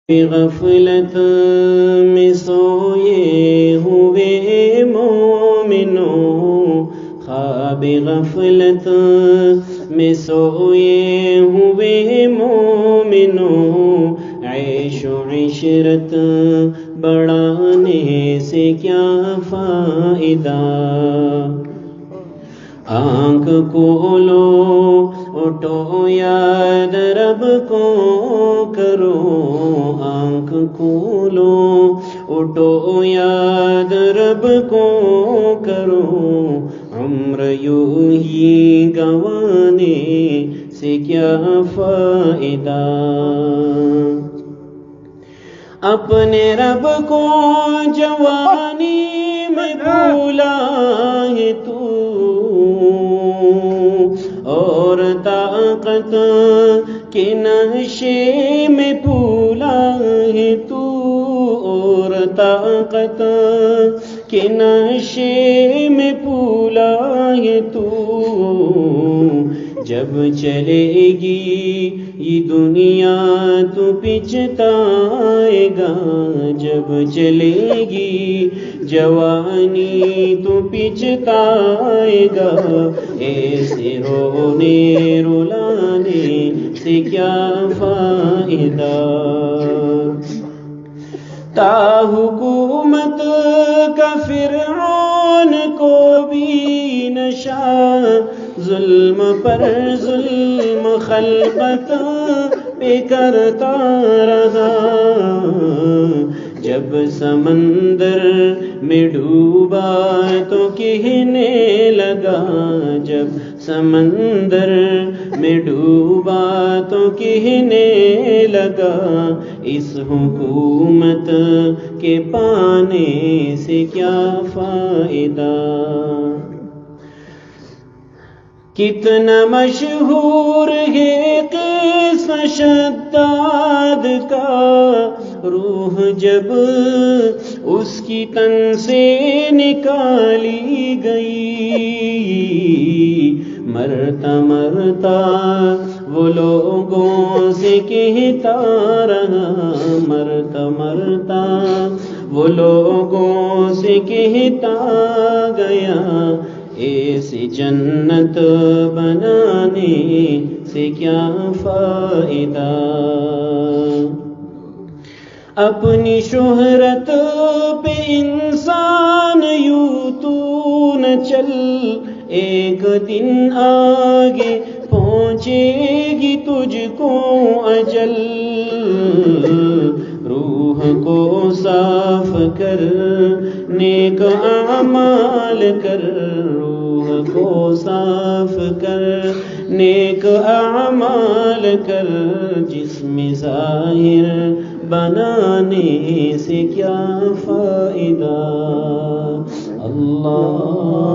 غفلت میں سوئے ہوئے مومنوں، خواب غفلت میں سوئے ہوئے مومنوں، عیش و عشرت بڑھانے سے کیا فائدہ؟ آنکھ کھولو اٹھو یاد رب کو کرو، آنکھ کھولو اٹھو یاد رب کو کرو، عمر یوں ہی گنوانے سے کیا فائدہ؟ اپنے رب کو جوانی میں بھولا ہے تو، اور طاقت کے نشے میں پھولا ہے تو، اور طاقت کے نشے میں پھولا ہے تو، جب چلے گی یہ دنیا تو پچھتائے گا، جب چلے گی جوانی تو پچھتائے گا، ایسے رونے رلانے سے کیا فائدہ؟ تا حکومت کا فرعون کو بھی نشہ، ظلم پر ظلم خلقت پہ کرتا رہا، جب سمندر میں ڈوبا تو کہنے لگا، جب سمندر میں ڈوبا تو کہنے لگا، اس حکومت کے پانے سے کیا فائدہ؟ کتنا مشہور ہے قصہ شداد کا، روح جب اس کی تن سے نکالی گئی، مرتا مرتا وہ لوگوں سے کہتا رہا، مرتا مرتا وہ لوگوں سے کہتا گیا، ایسی جنت بنانے سے کیا فائدہ؟ اپنی شہرت پہ انسان یوں تو نہ چل، ایک دن آگے پہنچے گی تجھ کو اجل، روح کو صاف کر نیک اعمال کر، روح کو صاف کر نیک اعمال کر، جسم ظاہر بنانے سے کیا فائدہ؟ اللہ